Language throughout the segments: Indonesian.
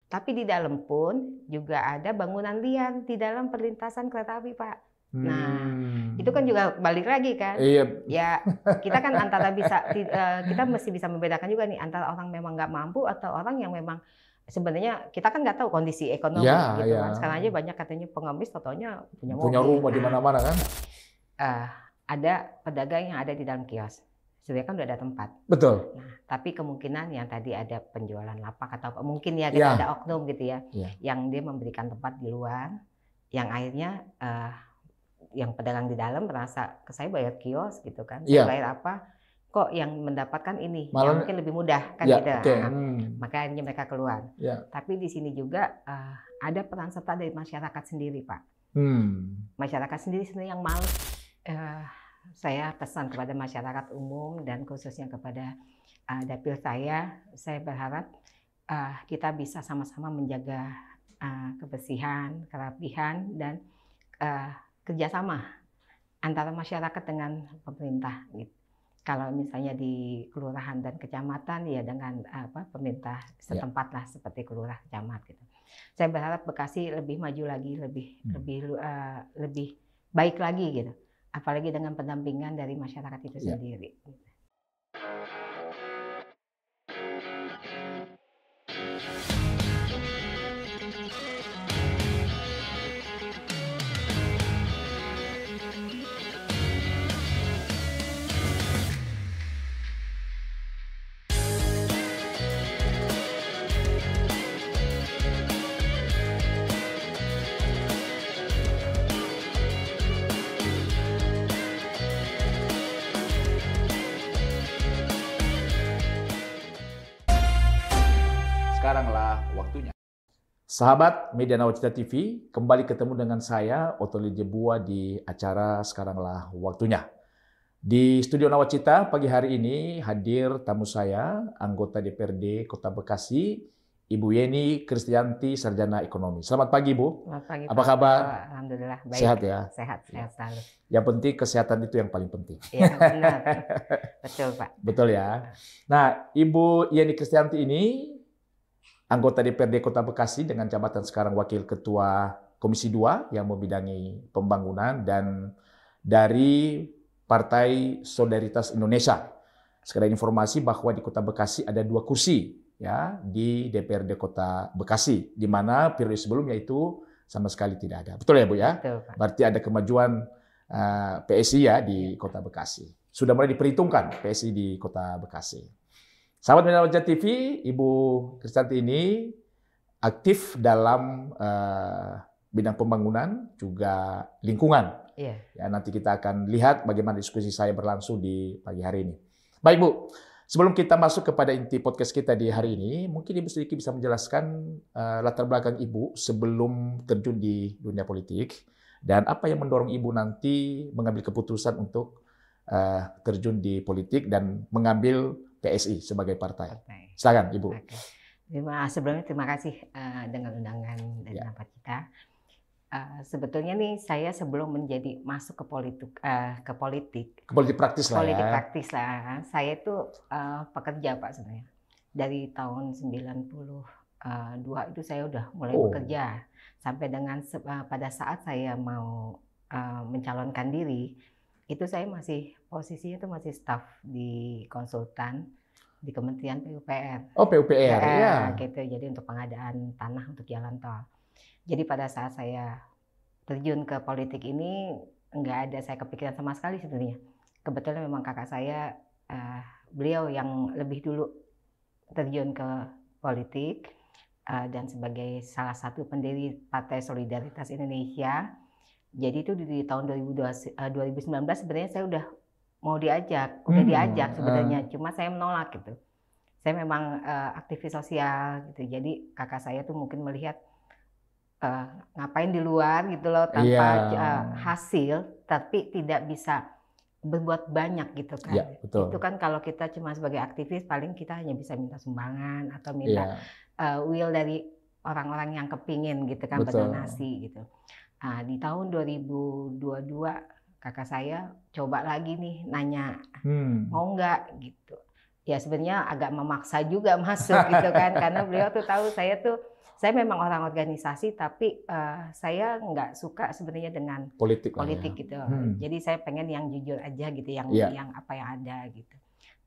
Tapi di dalam pun juga ada bangunan liar di dalam perlintasan kereta api, Pak. Nah, itu kan juga balik lagi kan. Iya. Ya, kita kan kita mesti bisa membedakan juga nih antara orang memang nggak mampu atau orang yang memang sebenarnya kita kan nggak tahu kondisi ekonomi gitu kan. Sekarang aja banyak katanya pengemis, totonya punya mobil. Punya rumah di mana-mana kan. Ada pedagang yang ada di dalam kios. Sebenarnya kan udah ada tempat. Betul. Nah, tapi kemungkinan yang tadi ada penjualan lapak atau mungkin ya kita ada oknum gitu ya, yang dia memberikan tempat di luar, yang akhirnya yang pedagang di dalam merasa saya bayar kios gitu kan, saya bayar apa, kok yang mendapatkan ini, yang mungkin lebih mudah kan gitu. Makanya mereka keluar. Tapi di sini juga ada peran serta dari masyarakat sendiri, Pak. Masyarakat sendiri sebenarnya yang males. Saya pesan kepada masyarakat umum dan khususnya kepada dapil saya berharap kita bisa sama-sama menjaga kebersihan, kerapihan, dan kerjasama antara masyarakat dengan pemerintah. Gitu. Kalau misalnya di kelurahan dan kecamatan ya dengan pemerintah setempat lah seperti kelurah, camat gitu. Saya berharap Bekasi lebih maju lagi, lebih baik lagi gitu. Apalagi dengan pendampingan dari masyarakat itu sendiri. Sekaranglah waktunya. Sahabat Media Nawacita TV, kembali ketemu dengan saya, Ottoli Jebua di acara Sekaranglah Waktunya. Di studio Nawacita pagi hari ini hadir tamu saya, anggota DPRD Kota Bekasi, Ibu Yeni Kristianti, Sarjana Ekonomi. Selamat pagi, Bu. Selamat pagi, apa kabar? Alhamdulillah, baik. Sehat ya? Sehat selalu. Yang penting kesehatan itu yang paling penting. Iya, benar. Betul, Pak. Betul ya. Nah, Ibu Yeni Kristianti ini anggota DPRD Kota Bekasi dengan jabatan sekarang Wakil Ketua Komisi 2 yang membidangi pembangunan dan dari Partai Solidaritas Indonesia. Sekedar informasi bahwa di Kota Bekasi ada 2 kursi ya di DPRD Kota Bekasi, di mana periode sebelumnya itu sama sekali tidak ada. Betul ya, Bu ya? Betul, Pak. Berarti ada kemajuan PSI ya di Kota Bekasi. Sudah mulai diperhitungkan PSI di Kota Bekasi. Sahabat Media Nawacita TV, Ibu Kristianti ini aktif dalam bidang pembangunan juga lingkungan. Iya. Ya, nanti kita akan lihat bagaimana diskusi saya berlangsung di pagi hari ini. Baik, Bu. Sebelum kita masuk kepada inti podcast kita di hari ini, mungkin Ibu sedikit bisa menjelaskan latar belakang Ibu sebelum terjun di dunia politik dan apa yang mendorong Ibu nanti mengambil keputusan untuk terjun di politik dan mengambil PSI sebagai partai. Silakan, Ibu. Sebelumnya terima kasih dengan undangan dari Nawacita. Sebetulnya nih saya sebelum masuk ke politik praktis lah ya. Politik praktis lah. Saya itu pekerja, Pak, sebenarnya. Dari tahun 92 itu saya udah mulai bekerja. Sampai dengan pada saat saya mau mencalonkan diri, itu saya posisinya itu masih staf di konsultan di Kementerian PUPR. Oh, PUPR, ya. Gitu. Jadi untuk pengadaan tanah untuk jalan tol. Jadi pada saat saya terjun ke politik ini, nggak ada saya kepikiran sama sekali sebenarnya. Kebetulan memang kakak saya, beliau yang lebih dulu terjun ke politik dan sebagai salah satu pendiri Partai Solidaritas Indonesia. Jadi itu di tahun 2019 sebenarnya saya udah diajak sebenarnya, cuma saya menolak gitu. Saya memang aktivis sosial gitu, jadi kakak saya tuh mungkin melihat ngapain di luar gitu loh tanpa hasil, tapi tidak bisa berbuat banyak gitu kan. Itu kan kalau kita cuma sebagai aktivis paling kita hanya bisa minta sumbangan atau minta will dari orang-orang yang kepingin gitu kan, berdonasi gitu. Nah, di tahun 2022 kakak saya coba lagi nih nanya mau nggak gitu. Ya sebenarnya agak memaksa juga masuk gitu kan, karena beliau tuh tahu saya tuh Saya memang orang organisasi, tapi saya nggak suka sebenarnya dengan politik gitu. Jadi saya pengen yang jujur aja gitu, yang apa yang ada gitu.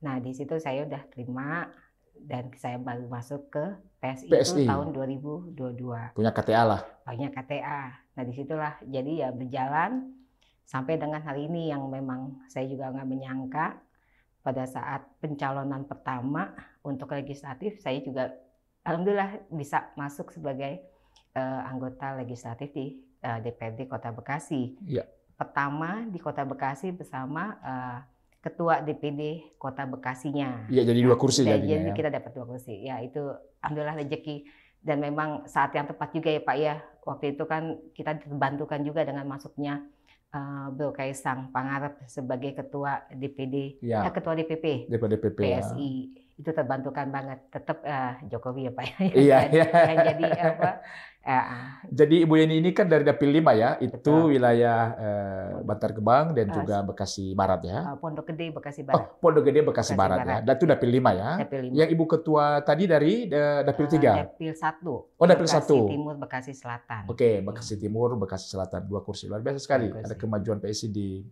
Nah di situ saya udah terima dan saya baru masuk ke PSI. Itu tahun 2022. Punya KTA lah. Punya KTA. Nah disitulah jadi ya berjalan sampai dengan hari ini yang memang saya juga nggak menyangka pada saat pencalonan pertama untuk legislatif saya juga alhamdulillah bisa masuk sebagai anggota legislatif di DPRD Kota Bekasi. Pertama di Kota Bekasi bersama Ketua DPD Kota Bekasinya. Iya, jadi 2 kursi jadinya. Jadi kita dapat 2 kursi. Ya itu alhamdulillah rezeki dan memang saat yang tepat juga ya Pak ya. Waktu itu kan kita dibantukan juga dengan masuknya Bro Kaisang Pangarep sebagai Ketua DPD, Ketua DPP PSI. Itu terbantukan banget. Tetap Jokowi ya Pak ya. Yang jadi apa? Jadi Ibu Yeni ini kan dari Dapil 5 ya, itu wilayah Bantar Gebang dan juga Bekasi Barat ya. Pondok Gede Bekasi Barat. Oh, Pondok Gede Bekasi Barat ya. Dan itu Dapil 5 ya. Dapil 5. Yang Ibu Ketua tadi dari Dapil 3. Dapil 1. Oh, Dapil 1. Bekasi Timur, Bekasi Selatan. Oke, Bekasi Timur, Bekasi Selatan, 2 kursi. Luar biasa sekali. Ada kemajuan PSI di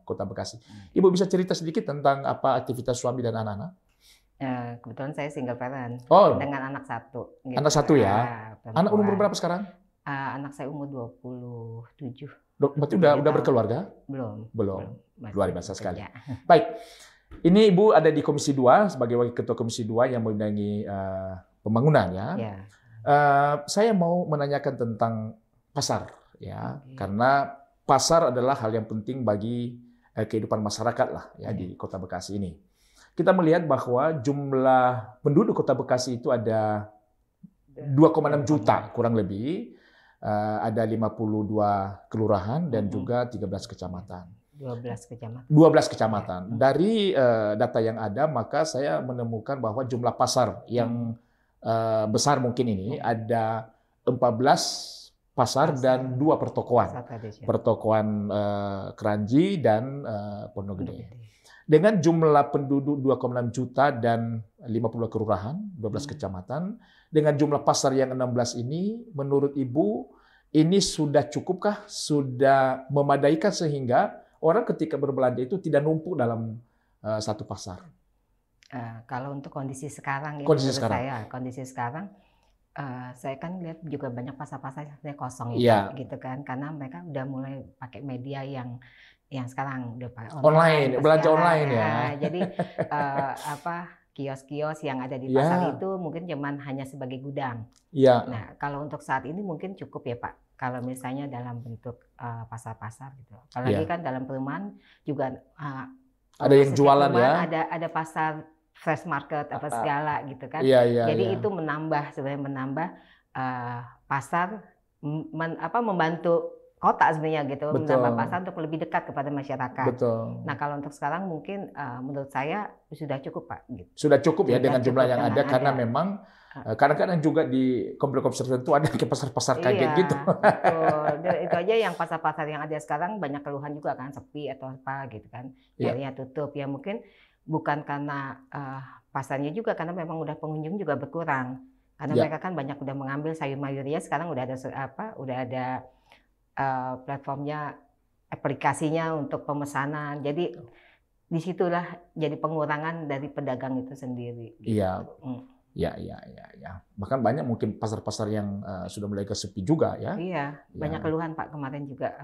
Kota Bekasi. Ibu bisa cerita sedikit tentang apa aktivitas suami dan anak-anak? Kebetulan saya single parent dengan anak 1. Gitu. Anak 1 ya. Anak umur berapa sekarang? Anak saya umur 27. Berarti udah berkeluarga? Belum. Luar biasa sekali. Baik. Ini Ibu ada di Komisi 2 sebagai Wakil Ketua Komisi 2 yang membidangi pembangunan ya. Saya mau menanyakan tentang pasar ya. Karena pasar adalah hal yang penting bagi kehidupan masyarakat lah ya di Kota Bekasi ini. Kita melihat bahwa jumlah penduduk Kota Bekasi itu ada 2,6 juta kurang lebih. Ada 52 kelurahan dan juga 13 kecamatan. 12 kecamatan. Dari data yang ada, maka saya menemukan bahwa jumlah pasar yang besar mungkin ini ada 14 pasar dan 2 pertokoan. Pertokoan Keranji dan Pondok Gede. Dengan jumlah penduduk 2,6 juta dan 50 kelurahan, 12 kecamatan, dengan jumlah pasar yang 16 ini, menurut Ibu, ini sudah cukupkah? Sudah memadaikah sehingga orang ketika berbelanja itu tidak numpuk dalam satu pasar? Kalau untuk kondisi sekarang, kondisi sekarang, saya kan lihat juga banyak pasar-pasar yang kosong gitu kan, karena mereka udah mulai pakai media yang sekarang udah pakai online belanja online ya. Jadi kios-kios yang ada di pasar itu mungkin hanya sebagai gudang. Nah, kalau untuk saat ini mungkin cukup ya Pak. Kalau misalnya dalam bentuk pasar-pasar gitu. Apalagi kan dalam perumahan juga ada yang jualan ya. Ada pasar fresh market apa segala gitu kan. Jadi itu sebenarnya menambah pasar membantu kota sebenarnya gitu, menambah pasar untuk lebih dekat kepada masyarakat. Nah kalau untuk sekarang mungkin menurut saya sudah cukup Pak. Gitu. Sudah cukup ya dengan jumlah yang ada karena memang kadang-kadang juga di kompleks tertentu ada ke pasar-pasar kaget gitu. Betul. Itu aja yang pasar-pasar yang ada sekarang banyak keluhan juga kan, sepi atau apa gitu kan. Akhirnya tutup ya mungkin bukan karena pasarnya juga karena memang udah pengunjung juga berkurang. Karena mereka kan banyak udah mengambil sayur mayurnya sekarang udah ada platformnya, aplikasinya untuk pemesanan. Jadi disitulah jadi pengurangan dari pedagang itu sendiri. Gitu. Iya. Bahkan banyak mungkin pasar-pasar yang sudah mulai kesepi juga ya. Iya, banyak keluhan Pak kemarin juga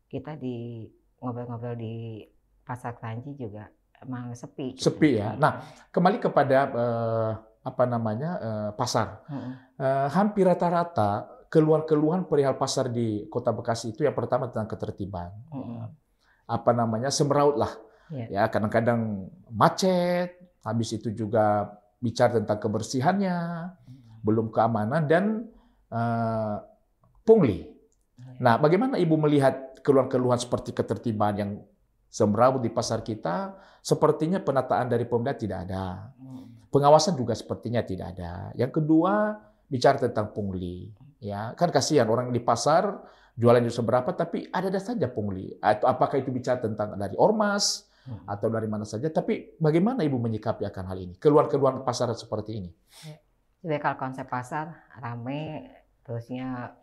kita di ngobrol-ngobrol di Pasar Keranji juga emang sepi. Sepi ya. Nah, kembali kepada pasar. Hampir rata-rata keluhan-keluhan perihal pasar di Kota Bekasi itu yang pertama tentang ketertiban. Semeraut lah. Ya, kadang-kadang macet, habis itu juga bicara tentang kebersihannya, belum keamanan dan pungli. Nah, bagaimana Ibu melihat keluhan-keluhan seperti ketertiban yang semeraut di pasar kita? Sepertinya penataan dari pemerintah tidak ada. Pengawasan juga sepertinya tidak ada. Yang kedua, bicara tentang pungli. Ya, kan kasihan orang di pasar jualan itu seberapa tapi ada saja pungli. Atau apakah itu bicara tentang dari ormas atau dari mana saja, tapi bagaimana Ibu menyikapi akan hal ini? Keluhan-keluhan pasar seperti ini. Jadi kalau konsep pasar rame, terusnya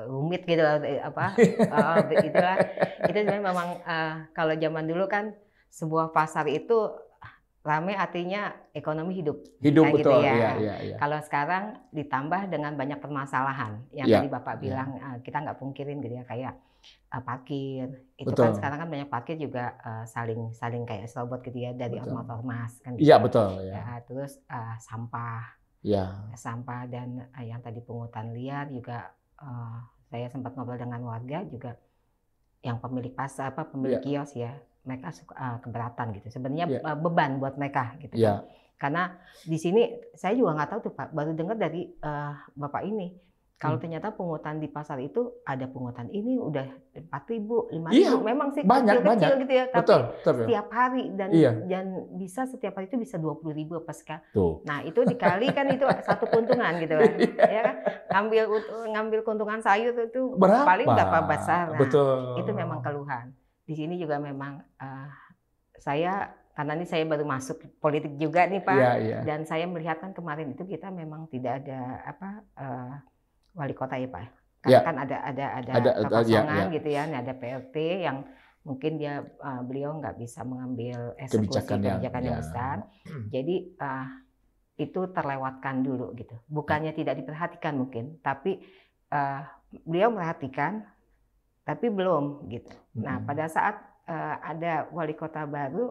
rumit gitu apa itulah itu sebenarnya memang kalau zaman dulu kan sebuah pasar itu rame artinya ekonomi hidup Hidup gitu betul, ya. iya. Kalau sekarang ditambah dengan banyak permasalahan yang Ya, tadi Bapak bilang, kita nggak pungkirin gitu ya, kayak parkir itu betul. kan sekarang kan banyak parkir juga saling kayak serobot gitu ya dari ormas kan gitu. Iya betul ya. Ya, terus sampah dan yang tadi pungutan liar juga, saya sempat ngobrol dengan warga juga yang pemilik pasar pemilik kios ya, mereka suka keberatan gitu sebenarnya, beban buat mereka gitu kan. Karena di sini saya juga nggak tahu tuh Pak, baru dengar dari Bapak ini kalau ternyata pungutan di pasar itu ada pungutan ini udah 4.000, 5.000, memang sih kecil gitu ya, tapi setiap hari dan bisa setiap hari itu bisa 20.000 apa sekarang. Nah itu dikali kan itu satu keuntungan gitu kan, ya kan? Ngambil keuntungan sayur itu paling berapa besar. Nah, itu memang keluhan. Di sini juga memang karena ini saya baru masuk politik juga nih Pak, dan saya melihat kan kemarin itu kita memang tidak ada wali kota ya Pak, karena kan ada kekosongan gitu ya, ada PRT yang mungkin beliau nggak bisa mengambil eksekusi kebijakan yang besar, jadi itu terlewatkan dulu gitu. Bukannya tidak diperhatikan mungkin, tapi beliau merhatikan, tapi belum gitu. Nah pada saat ada wali kota baru,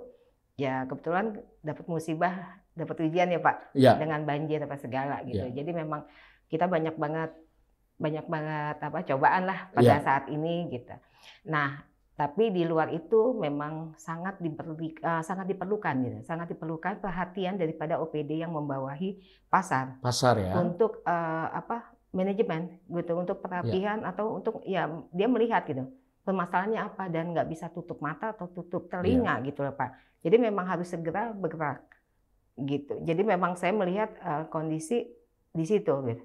ya kebetulan dapat musibah, dapat ujian ya Pak, dengan banjir apa segala gitu. Jadi memang kita banyak banget cobaan lah pada saat ini gitu. Nah, tapi di luar itu memang sangat diperlukan gitu. Sangat diperlukan perhatian daripada OPD yang membawahi pasar ya. Untuk manajemen gitu, untuk perapihan atau untuk dia melihat gitu. Permasalahannya apa dan nggak bisa tutup mata atau tutup telinga gitu loh Pak. Jadi memang harus segera bergerak gitu. Jadi memang saya melihat kondisi di situ gitu.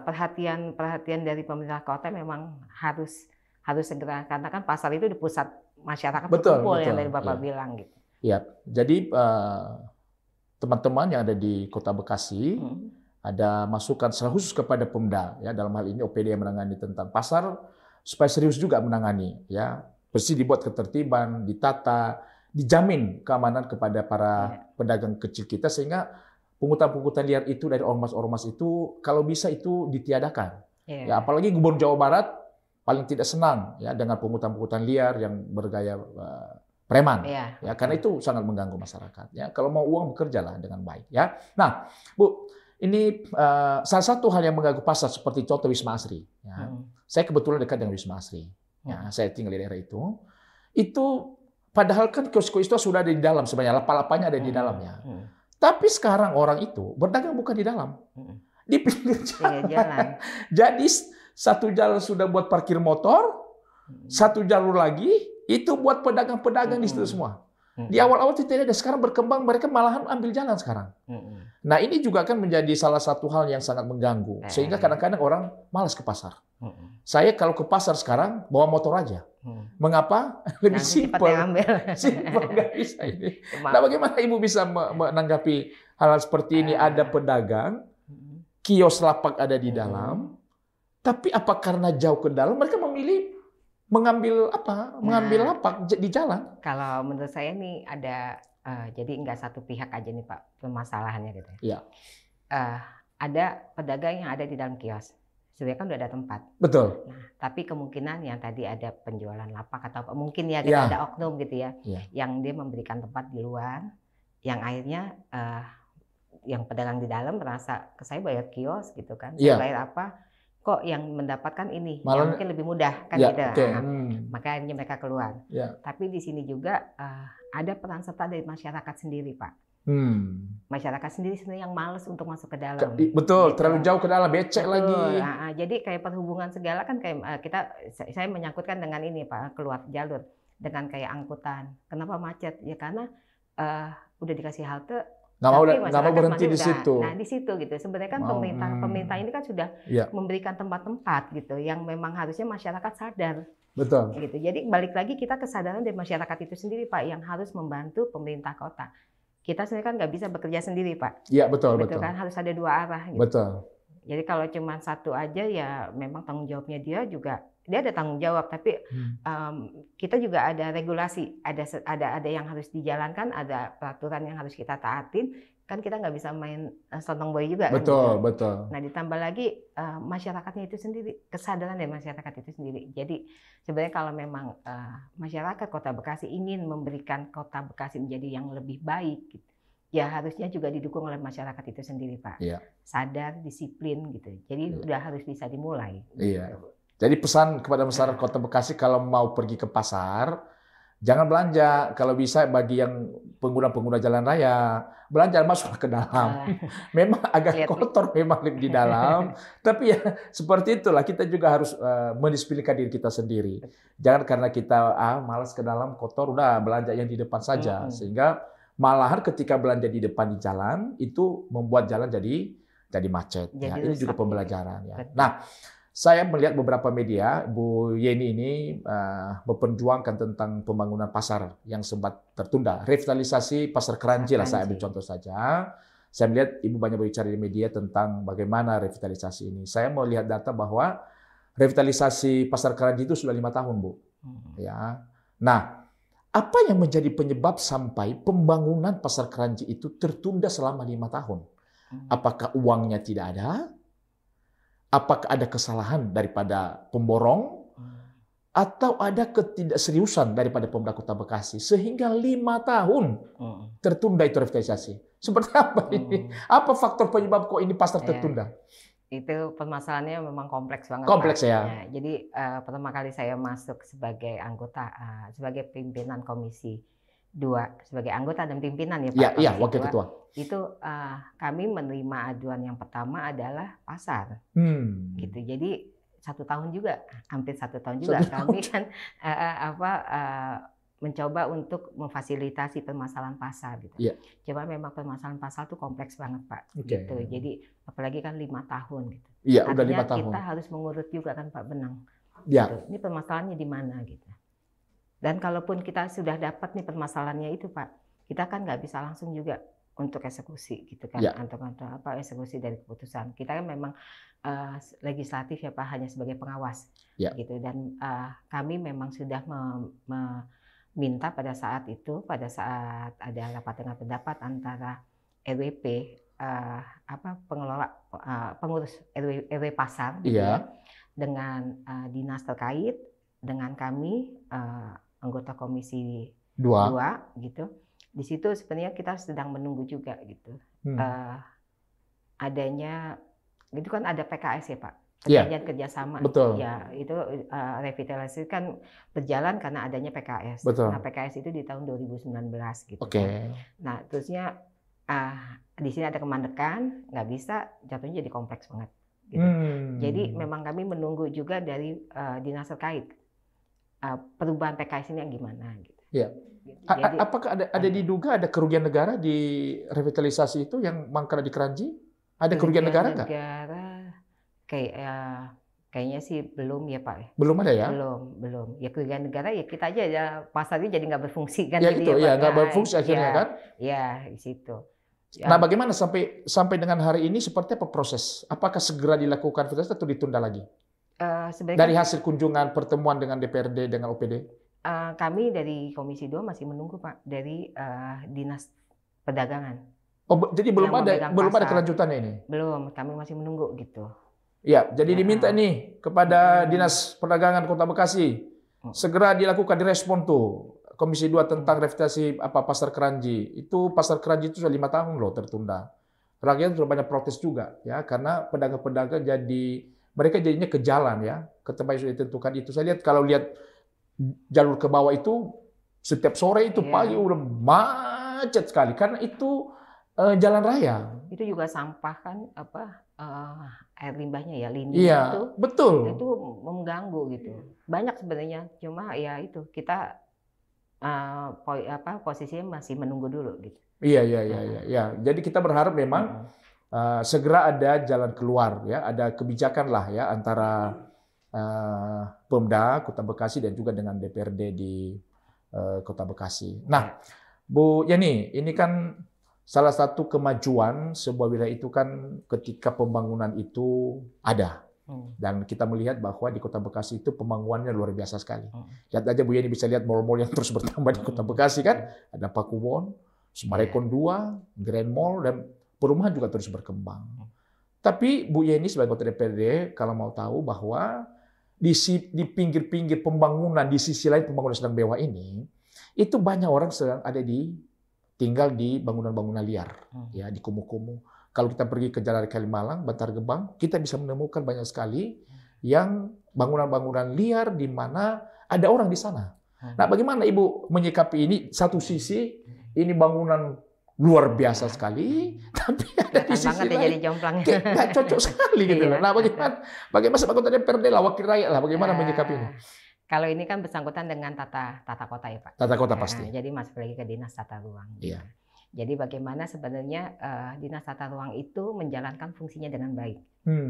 Perhatian dari pemerintah kota memang harus segera, karena kan pasar itu di pusat masyarakat berkumpul yang dari Bapak bilang gitu. Jadi teman-teman yang ada di Kota Bekasi ada masukan secara khusus kepada Pemda ya, dalam hal ini OPD yang menangani tentang pasar supaya serius juga menangani ya, bersih, dibuat ketertiban, ditata, dijamin keamanan kepada para pedagang kecil kita sehingga pungutan-pungutan liar itu dari ormas-ormas itu kalau bisa itu ditiadakan. Ya, apalagi Gubernur Jawa Barat paling tidak senang ya dengan pungutan-pungutan liar yang bergaya preman. Ya, karena itu sangat mengganggu masyarakat. Ya, kalau mau uang bekerjalah dengan baik. Ya, nah Bu, ini salah satu hal yang mengganggu pasar seperti contoh Wisma Asri. Ya. Saya kebetulan dekat dengan Wisma Asri. Ya, saya tinggal di daerah itu. Itu padahal kan kios-kios itu sudah ada di dalam sebenarnya, lapak-lapaknya ada di dalamnya. Tapi sekarang orang itu berdagang bukan di dalam, di pinggir jalan. Jadi satu jalan sudah buat parkir motor, satu jalur lagi itu buat pedagang-pedagang di situ semua. Di awal-awal tidak ada, sekarang berkembang mereka malahan ambil jalan sekarang. Nah ini juga kan menjadi salah satu hal yang sangat mengganggu, sehingga kadang-kadang orang malas ke pasar. Saya kalau ke pasar sekarang bawa motor aja. Mengapa? Lebih simpel. Simpel, nggak bisa ini. Nah, bagaimana Ibu bisa menanggapi hal seperti ini? Ada pedagang, kios lapak ada di dalam, tapi apa karena jauh ke dalam mereka memilih mengambil lapak di jalan? Kalau menurut saya nih ada jadi nggak satu pihak aja nih Pak permasalahannya gitu. Ada pedagang yang ada di dalam kios. Sebenarnya kan udah ada tempat. Betul. Nah, tapi kemungkinan yang tadi ada penjualan lapak atau mungkin kita ada oknum gitu ya, yang dia memberikan tempat di luar, yang akhirnya yang pedagang di dalam merasa saya bayar kios gitu kan, saya bayar apa, kok yang mendapatkan ini, yang mungkin lebih mudah kan gitu. Maka akhirnya mereka keluar. Tapi di sini juga ada peran serta dari masyarakat sendiri Pak. Masyarakat sendiri sebenarnya yang malas untuk masuk ke dalam. Betul, gitu. Terlalu jauh ke dalam, becek lagi. Jadi kayak perhubungan segala kan kayak saya menyangkutkan dengan ini Pak, keluar jalur dengan kayak angkutan. Kenapa macet? Ya karena udah dikasih halte, nggak mau berhenti di situ. Nah di situ gitu. Sebenarnya kan pemerintah ini kan sudah memberikan tempat-tempat gitu, yang memang harusnya masyarakat sadar. Betul. Gitu. Jadi balik lagi kita kesadaran dari masyarakat itu sendiri Pak, yang harus membantu pemerintah kota. kita sebenarnya kan nggak bisa bekerja sendiri, Pak. Iya, betul, Betul betul. kan, harus ada 2 arah gitu. Betul. Jadi kalau cuma satu aja ya memang tanggung jawabnya dia ada tanggung jawab, tapi kita juga ada regulasi, ada yang harus dijalankan, ada peraturan yang harus kita taatin. Kan kita nggak bisa main sontong boy juga kan. Betul, gitu. betul. Nah ditambah lagi masyarakatnya itu sendiri, kesadaran dari masyarakat itu sendiri. Jadi sebenarnya kalau memang masyarakat Kota Bekasi ingin memberikan Kota Bekasi menjadi yang lebih baik, gitu, ya harusnya juga didukung oleh masyarakat itu sendiri, Pak. Iya. Sadar, disiplin gitu. Jadi udah harus bisa dimulai. Iya. Jadi pesan kepada masyarakat Kota Bekasi kalau mau pergi ke pasar, jangan belanja. Kalau bisa bagi yang pengguna-pengguna jalan raya, belanja masuk ke dalam. Memang agak kotor memang di dalam, tapi ya seperti itulah, kita juga harus mendisiplinkan diri kita sendiri. Jangan karena kita malas ke dalam, kotor, udah belanja yang di depan saja. Sehingga malahan ketika belanja di depan di jalan itu membuat jalan jadi macet. Ya, ini juga pembelajaran ya. Nah, saya melihat beberapa media, Bu Yeni ini memperjuangkan tentang pembangunan pasar yang sempat tertunda. Revitalisasi Pasar Kranji lah, saya ambil contoh saja. Saya melihat Ibu banyak berbicara di media tentang bagaimana revitalisasi ini. Saya mau lihat data bahwa revitalisasi Pasar Kranji itu sudah 5 tahun, Bu. Ya. Nah, apa yang menjadi penyebab sampai pembangunan Pasar Kranji itu tertunda selama 5 tahun? Apakah uangnya tidak ada? Apakah ada kesalahan daripada pemborong? Atau ada ketidakseriusan daripada pemerintah Kota Bekasi? Sehingga 5 tahun tertunda itu revitalisasi. Seperti apa ini? Apa faktor penyebab kok ini pasar tertunda? Itu permasalahannya memang kompleks banget. Kompleks, Pak. Ya. Jadi pertama kali saya masuk sebagai anggota, sebagai pimpinan Komisi 2, sebagai anggota dan pimpinan ya Pak. Iya, wakil ketua. Itu kami menerima aduan yang pertama adalah pasar. Gitu. Jadi 1 tahun juga, hampir 1 tahun juga kami kan mencoba untuk memfasilitasi permasalahan pasar gitu. Coba memang permasalahan pasar itu kompleks banget Pak. Gitu. Jadi apalagi kan 5 tahun gitu. Iya, udah 5 tahun. Kita harus mengurut juga kan Pak Benang. Iya. Gitu. Ini permasalahannya di mana gitu. Dan kalaupun kita sudah dapat nih permasalahannya itu Pak, kita kan nggak bisa langsung juga untuk eksekusi gitu kan, untuk eksekusi dari keputusan. Kita kan memang legislatif ya Pak, hanya sebagai pengawas gitu. Dan kami memang sudah meminta pada saat ada rapat dengar pendapat antara RWP, pengurus RW pasar gitu ya, dengan dinas terkait, dengan kami anggota Komisi 2 gitu. Di situ sebenarnya kita sedang menunggu juga gitu. Adanya itu kan ada PKS ya Pak, perjanjian kerjasama. Betul. Ya itu revitalisasi kan berjalan karena adanya PKS. Betul. Nah PKS itu di tahun 2019 gitu. Nah terusnya di sini ada kemandekan, nggak bisa, jatuhnya jadi kompleks banget. Gitu. Jadi memang kami menunggu juga dari dinas terkait perubahan PKS ini yang gimana gitu. Iya. Jadi, apakah ada diduga ada kerugian negara di revitalisasi itu yang mangkrak di Kranji? Ada kerugian negara nggak? Kayaknya sih belum ya Pak. Belum ada ya? Belum. Ya kerugian negara ya kita aja ya, pasarnya jadi nggak berfungsi kan. Ya gitu ya, nggak berfungsi akhirnya kan? Ya di situ. Nah bagaimana sampai dengan hari ini seperti apa proses? Apakah segera dilakukan revitalisasi atau ditunda lagi? Dari hasil kunjungan pertemuan dengan DPRD dengan OPD? Kami dari Komisi 2 masih menunggu Pak dari Dinas Perdagangan. Oh, jadi belum ada kelanjutannya ini? Belum, kami masih menunggu gitu. Ya, jadi diminta nih kepada Dinas Perdagangan Kota Bekasi segera dilakukan, direspon tuh Komisi 2 tentang revitalisasi Pasar Kranji. Itu Pasar Kranji itu sudah 5 tahun loh tertunda. Rakyat sudah banyak protes juga ya, karena pedagang-pedagang mereka jadinya ke jalan ya, ke tempat yang sudah ditentukan itu. Saya lihat kalau lihat jalur ke bawah itu setiap sore itu pagi udah macet sekali karena itu jalan raya. Itu juga sampah kan air limbahnya ya, limbah itu. Betul. Itu mengganggu gitu. Banyak sebenarnya, cuma ya itu kita posisinya masih menunggu dulu gitu. Iya. Jadi kita berharap memang segera ada jalan keluar ya, ada kebijakan lah ya antara Pemda Kota Bekasi dan juga dengan DPRD di Kota Bekasi. Nah, Bu Yani, ini kan salah satu kemajuan sebuah wilayah itu kan ketika pembangunan itu ada. Dan kita melihat bahwa di Kota Bekasi itu pembangunannya luar biasa sekali. Lihat aja Bu Yeni bisa lihat mall-mall yang terus bertambah di Kota Bekasi kan. Ada Pakuwon, Sumarekon 2, Grand Mall, dan perumahan juga terus berkembang. Tapi Bu Yeni sebagai anggota DPRD kalau mau tahu bahwa di pinggir-pinggir pembangunan, di sisi lain pembangunan sedang mewah ini, itu banyak orang sedang tinggal di bangunan-bangunan liar, ya di kumuh-kumuh. Kalau kita pergi ke Jalan Kalimalang, Bantar Gebang, kita bisa menemukan banyak sekali yang bangunan-bangunan liar di mana ada orang di sana. Nah, bagaimana Ibu menyikapi ini? Satu sisi ini bangunan luar biasa sekali, tapi ada di sisi lain jadi jomplang. Nggak cocok sekali gitu loh. Nah, bagaimana sebagai anggota DPRD lah, wakil rakyat lah, bagaimana menyikapi ini? Kalau ini kan bersangkutan dengan tata kota ya Pak. Tata kota pasti. Jadi masuk lagi ke dinas tata ruang. Iya. Jadi bagaimana sebenarnya dinas tata ruang itu menjalankan fungsinya dengan baik.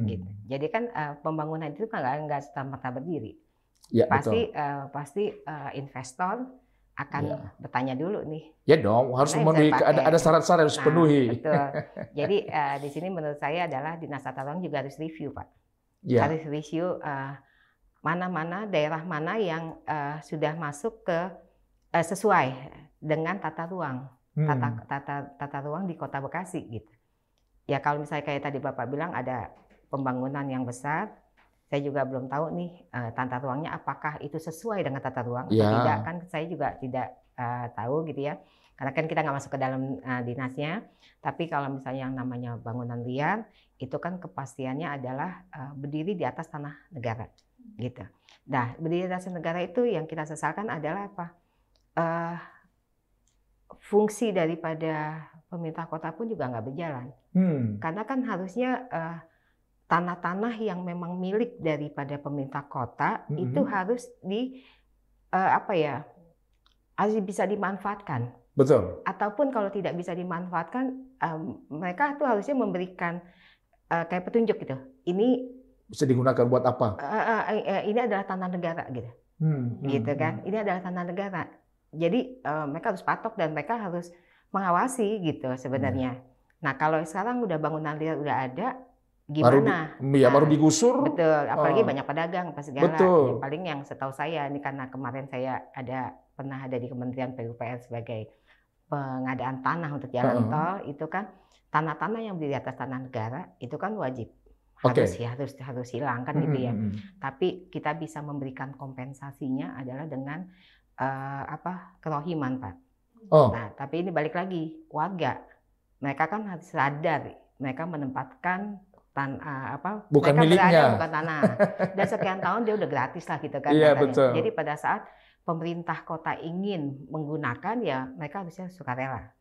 Gitu. Jadi kan pembangunan itu kan nggak serta-merta berdiri. Ya, pasti investor akan bertanya dulu nih. Ya dong, harus memenuhi ada syarat-syarat harus penuhi. Betul. Jadi di sini menurut saya adalah dinas tata ruang juga harus review Pak. Ya. Harus review mana-mana daerah mana yang sudah masuk ke sesuai dengan tata ruang. Tata ruang di Kota Bekasi gitu. Ya kalau misalnya kayak tadi Bapak bilang ada pembangunan yang besar, saya juga belum tahu nih tata ruangnya apakah itu sesuai dengan tata ruang atau tidak, kan saya juga tidak tahu gitu ya. Karena kan kita nggak masuk ke dalam dinasnya. Tapi kalau misalnya yang namanya bangunan liar, itu kan kepastiannya adalah berdiri di atas tanah negara gitu. Nah, berdiri di atas negara itu yang kita sesalkan adalah apa? Fungsi daripada pemerintah kota pun juga nggak berjalan. Karena kan harusnya tanah-tanah yang memang milik daripada pemerintah kota itu harus harus bisa dimanfaatkan. Betul. Ataupun kalau tidak bisa dimanfaatkan, mereka tuh harusnya memberikan kayak petunjuk gitu. Ini bisa digunakan buat apa? Ini adalah tanah negara gitu. Gitu kan. Ini adalah tanah negara. Jadi mereka harus patok dan mereka harus mengawasi gitu sebenarnya. Nah kalau sekarang udah bangunan liar udah ada, gimana? Baru digusur. Betul, apalagi banyak pedagang apa segala. Betul. Ya, paling yang setahu saya, ini karena kemarin saya pernah ada di Kementerian PUPR sebagai pengadaan tanah untuk jalan tol, itu kan tanah-tanah yang di atas tanah negara itu kan wajib. Harus hilang kan gitu ya. Tapi kita bisa memberikan kompensasinya adalah dengan kerohiman Pak. Nah, tapi ini balik lagi warga, mereka kan harus sadar, mereka menempatkan bukan miliknya, bukan tanah. Dan sekian tahun dia udah gratis lah gitu kan. Iya, betul. Jadi pada saat pemerintah kota ingin menggunakan ya mereka harusnya sukarela.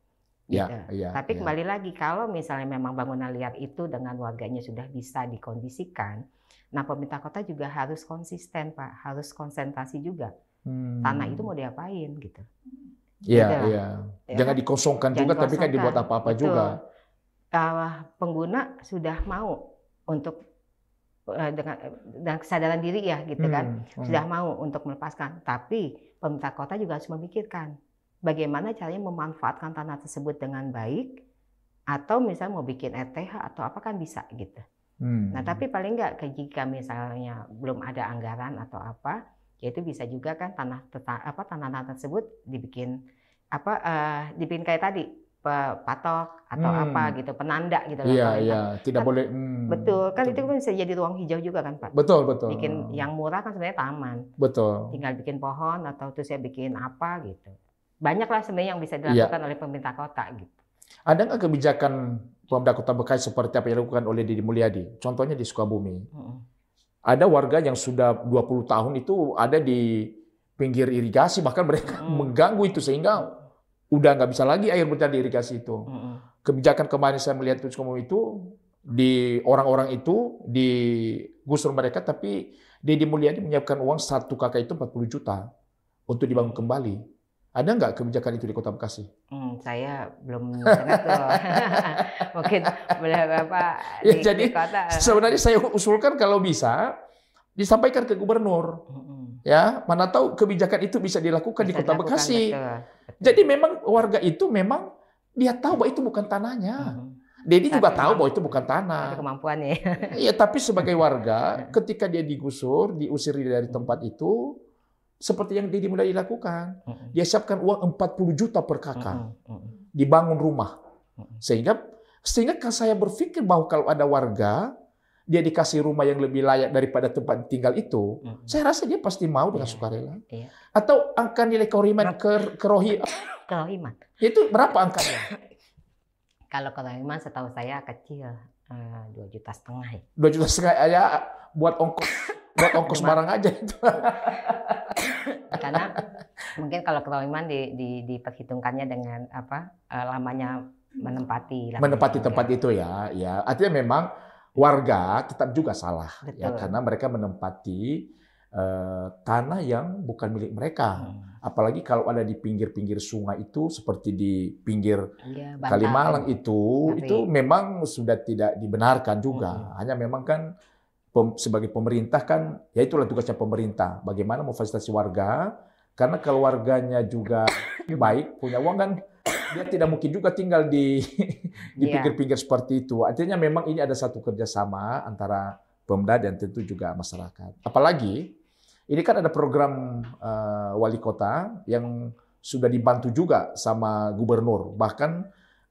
Gitu. Tapi kembali lagi kalau misalnya memang bangunan liar itu dengan warganya sudah bisa dikondisikan, nah pemerintah kota juga harus konsisten Pak, harus konsentrasi juga. Tanah itu mau diapain gitu. Iya. Jangan dikosongkan juga, tapi kan dibuat apa-apa juga. Pengguna sudah mau untuk dengan kesadaran diri ya gitu kan, sudah mau untuk melepaskan. Tapi pemerintah kota juga harus memikirkan bagaimana caranya memanfaatkan tanah tersebut dengan baik, atau misalnya mau bikin RTH atau apa kan bisa gitu. Nah tapi paling nggak jika misalnya belum ada anggaran atau apa, yaitu bisa juga kan tanah tersebut dibikin kayak tadi patok atau apa gitu, penanda gitu. Iya, tidak boleh. Betul, kan itu kan bisa jadi ruang hijau juga kan Pak. Betul. Bikin yang murah kan sebenarnya taman. Betul. Tinggal bikin pohon atau terus ya bikin apa gitu. Banyak lah sebenarnya yang bisa dilakukan oleh pemerintah kota gitu. Ada nggak kebijakan pemerintah Kota Bekasi seperti apa yang dilakukan oleh Deddy Mulyadi? Contohnya di Sukabumi. Ada warga yang sudah 20 tahun itu ada di pinggir irigasi, bahkan mereka mengganggu itu sehingga udah nggak bisa lagi air berjalan di irigasi itu. Kebijakan kemarin saya melihat di Sukabumi itu, di orang-orang itu digusur mereka, tapi Deddy Mulyadi menyiapkan uang 1 KK itu 40 juta untuk dibangun kembali. Ada nggak kebijakan itu di Kota Bekasi? Saya belum dengar tuh. Mungkin boleh Bapak di kota. Sebenarnya saya usulkan kalau bisa disampaikan ke gubernur. Ya, mana tahu kebijakan itu bisa dilakukan di Kota Bekasi. Betul. Jadi memang warga itu memang dia tahu bahwa itu bukan tanahnya. Dedi juga tahu bahwa itu bukan tanah. Ada kemampuannya. Iya, tapi sebagai warga, ketika dia digusur, diusir dari tempat itu, seperti yang Dedi mulai dilakukan. Dia siapkan uang 40 juta per kakak. Dibangun rumah. Sehingga saya berpikir bahwa kalau ada warga, dia dikasih rumah yang lebih layak daripada tempat tinggal itu, saya rasa dia pasti mau dengan sukarela. Atau angka nilai kerohiman. Itu berapa angkanya? Kalau kerohiman setahu saya kecil, 2,5 juta ya. 2,5 juta ya, buat ongkos barang aja itu. Karena mungkin kalau kerohiman diperhitungkannya dengan lamanya menempati tempat itu ya. Artinya memang warga tetap juga salah. Ya, karena mereka menempati tanah yang bukan milik mereka. Apalagi kalau ada di pinggir-pinggir sungai itu, seperti di pinggir Kalimalang itu memang sudah tidak dibenarkan juga. Hanya memang kan sebagai pemerintah kan, ya itulah tugasnya pemerintah. Bagaimana memfasilitasi warga, karena kalau warganya juga baik, punya uang kan, dia tidak mungkin juga tinggal di pinggir-pinggir seperti itu. Artinya memang ini ada satu kerjasama antara Pemda dan tentu juga masyarakat. Apalagi ini kan ada program wali kota yang sudah dibantu juga sama gubernur. Bahkan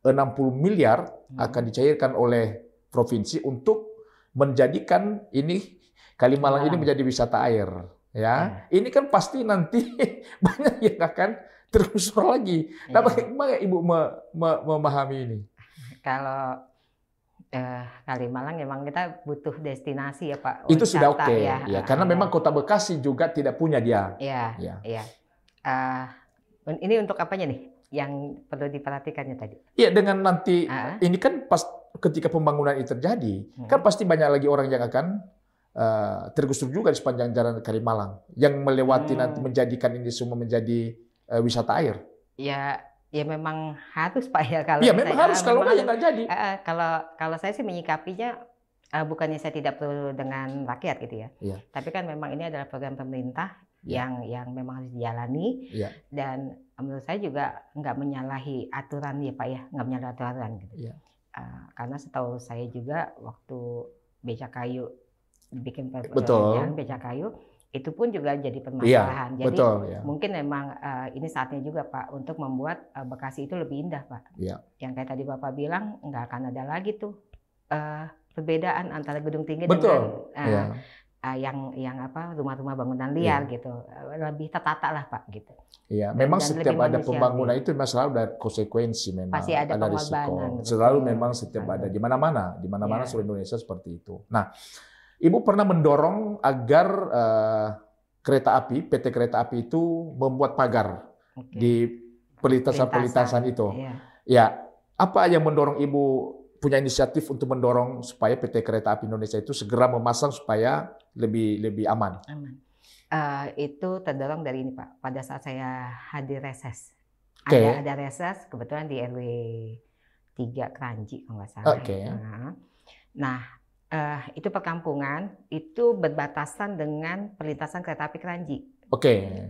60 miliar akan dicairkan oleh provinsi untuk menjadikan ini Kalimalang ini menjadi wisata air. Ya, ini kan pasti nanti banyak yang akan tergusur lagi. Nah, bagaimana Ibu memahami ini? Kalau Kalimalang memang kita butuh destinasi ya Pak. Itu sudah oke. Ya, karena memang Kota Bekasi juga tidak punya dia. Iya. Ini untuk apanya nih? Yang perlu diperhatikannya tadi? Iya, dengan nanti ini kan pas ketika pembangunan itu terjadi, kan pasti banyak lagi orang yang akan tergusur juga di sepanjang jalan Kalimalang yang melewati nanti menjadikan ini semua menjadi wisata air. Ya memang harus Pak ya kalau. Iya memang harus, kalau nggak ya nggak jadi. Kalau saya sih menyikapinya bukannya saya tidak perlu dengan rakyat gitu ya. Tapi kan memang ini adalah program pemerintah yang memang harus dijalani. Dan menurut saya juga nggak menyalahi aturan ya Pak ya, nggak menyalahi aturan gitu. Karena setahu saya juga waktu Becakayu bikin jalan Becakayu, itu pun juga jadi permasalahan. Jadi mungkin memang ini saatnya juga Pak untuk membuat Bekasi itu lebih indah Pak. Yang kayak tadi Bapak bilang nggak akan ada lagi tuh perbedaan antara gedung tinggi dengan yang rumah-rumah bangunan liar gitu. Lebih tertata lah Pak gitu. Iya, memang setiap ada pembangunan itu memang selalu ada konsekuensi, memang pasti ada risiko. Selalu memang setiap ada di mana-mana seluruh Indonesia seperti itu. Nah, Ibu pernah mendorong agar PT Kereta Api itu membuat pagar di perlintasan itu. Ya, apa yang mendorong Ibu punya inisiatif untuk mendorong supaya PT Kereta Api Indonesia itu segera memasang supaya lebih aman? Itu terdorong dari ini Pak. Pada saat saya hadir reses, ada reses kebetulan di RW 3 Kranji kalau nggak salah. Nah, itu perkampungan itu berbatasan dengan perlintasan kereta api Kranji.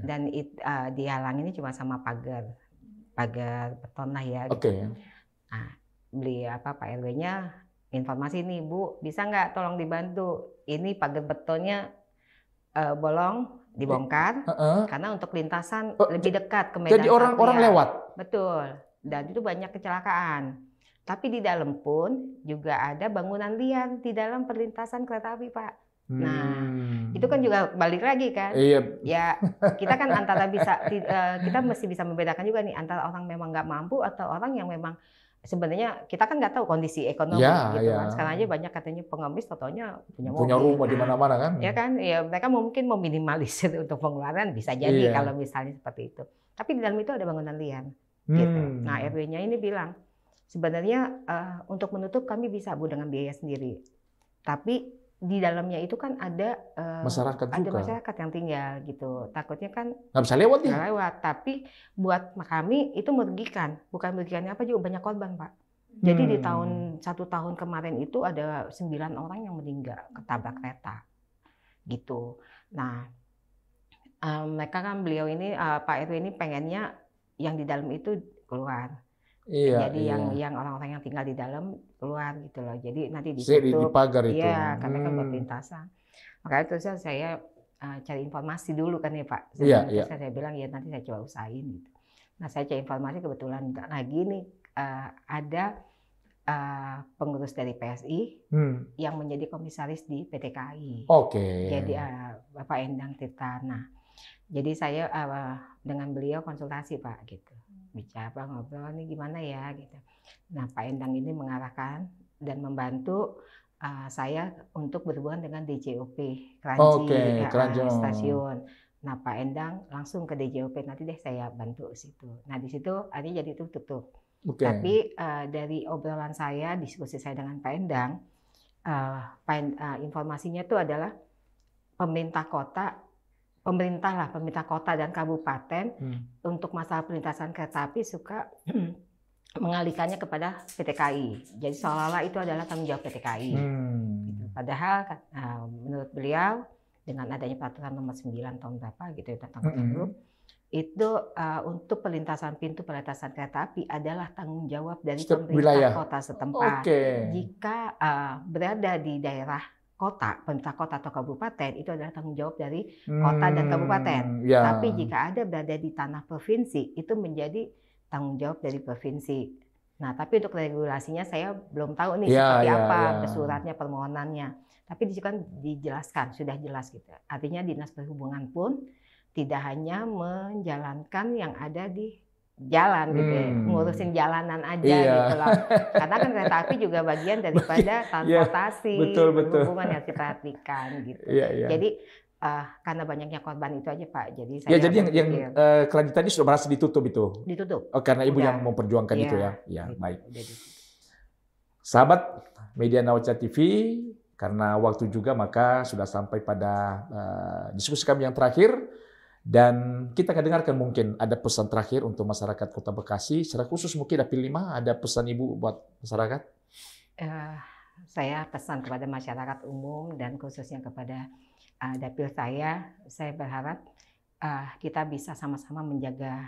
Dan dihalangi ini cuma sama pagar beton lah ya. Gitu. Nah, Pak RW-nya informasi nih Bu, bisa nggak tolong dibantu? Ini pagar betonnya bolong, dibongkar karena untuk lintasan lebih dekat ke medan. Jadi orang-orang lewat. Betul. Dan itu banyak kecelakaan. Tapi di dalam pun juga ada bangunan liar di dalam perlintasan kereta api, Pak. Nah, itu kan juga balik lagi kan. Ya, kita kan kita mesti bisa membedakan juga nih antara orang memang nggak mampu atau orang yang memang sebenarnya kita kan nggak tahu kondisi ekonomi gitu kan. Sekarang aja banyak katanya pengemis totalnya punya rumah di mana-mana kan. Ya kan, ya mereka mungkin meminimalisir untuk pengeluaran bisa jadi kalau misalnya seperti itu. Tapi di dalam itu ada bangunan liar. Gitu. Nah, RW-nya ini bilang sebenarnya untuk menutup kami bisa Bu dengan biaya sendiri. Tapi di dalamnya itu kan ada masyarakat yang tinggal gitu. Takutnya kan nggak bisa lewat ya. Lewat. Tapi buat kami itu merugikan. Bukan merugikannya apa juga banyak korban Pak. Jadi di satu tahun kemarin itu ada 9 orang yang meninggal ketabrak kereta. Gitu. Nah mereka kan beliau ini Pak RW ini pengennya yang di dalam itu keluar. Iya, Jadi iya. yang orang-orang yang tinggal di dalam keluar gitu loh. Jadi nanti ditutup. Di pagar itu. Iya, karena kan perlintasan. Makanya terus saya cari informasi dulu kan ya Pak. Iya, Sebelum iya. saya bilang ya nanti saya coba usahain gitu. Nah saya cari informasi kebetulan lagi nih ada pengurus dari PSI yang menjadi komisaris di PT KAI. Oke. Jadi Bapak Endang Tirta. Nah, jadi saya dengan beliau konsultasi Pak gitu. Bicara ngobrol nih gimana ya gitu. Nah Pak Endang ini mengarahkan dan membantu saya untuk berhubungan dengan DJOP Kranji stasiun. Nah Pak Endang langsung ke DJOP, nanti deh saya bantu situ. Nah di situ akhirnya jadi tutup. Tapi dari obrolan saya, diskusi saya dengan Pak Endang, informasinya itu adalah pemerintah kota dan kabupaten untuk masalah perlintasan kereta api suka mengalihkannya kepada PT KAI. Jadi seolah-olah itu adalah tanggung jawab PT KAI. Gitu. Padahal menurut beliau dengan adanya peraturan nomor 9 tahun berapa gitu tentang Kominfo, itu untuk perlintasan perlintasan kereta api adalah tanggung jawab dari pemerintah kota setempat. Jika berada di daerah kota, pemerintah kota atau kabupaten, itu adalah tanggung jawab dari kota dan kabupaten. Tapi jika ada berada di tanah provinsi, itu menjadi tanggung jawab dari provinsi. Nah, tapi untuk regulasinya saya belum tahu nih seperti apa suratnya, permohonannya. Tapi di situ kan dijelaskan, sudah jelas gitu. Artinya Dinas Perhubungan pun tidak hanya menjalankan yang ada di jalan gitu ya, ngurusin jalanan aja gitu loh. Karena kan kereta api juga bagian daripada transportasi, perhubungan yang diperhatikan gitu. Jadi karena banyaknya korban itu aja Pak. Jadi saya jadi yang kelanjutannya sudah berhasil ditutup itu. Ditutup. Oh, karena Ibu yang memperjuangkan itu ya. Ya, baik. Sahabat Media Nawaca TV, karena waktu juga maka sudah sampai pada diskusi kami yang terakhir. Dan kita akan dengarkan mungkin ada pesan terakhir untuk masyarakat Kota Bekasi. Secara khusus mungkin Dapil 5 ada pesan Ibu buat masyarakat? Saya pesan kepada masyarakat umum dan khususnya kepada Dapil saya berharap kita bisa sama-sama menjaga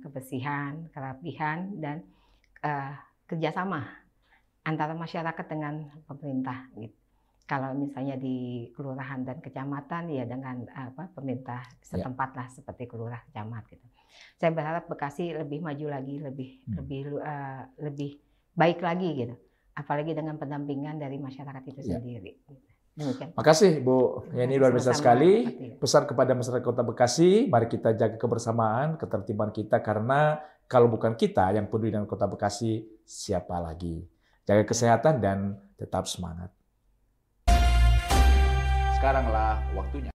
kebersihan, kerapihan, dan kerjasama antara masyarakat dengan pemerintah. Gitu. Kalau misalnya di kelurahan dan kecamatan ya dengan pemerintah setempat lah seperti kelurah camat gitu. Saya berharap Bekasi lebih maju lagi, lebih baik lagi gitu. Apalagi dengan pendampingan dari masyarakat itu sendiri. Demikian. Makasih Bu, ini luar biasa sekali. Pesan kepada masyarakat Kota Bekasi, mari kita jaga kebersamaan, ketertiban kita karena kalau bukan kita yang peduli dengan Kota Bekasi, siapa lagi? Jaga kesehatan dan tetap semangat. Sekaranglah waktunya.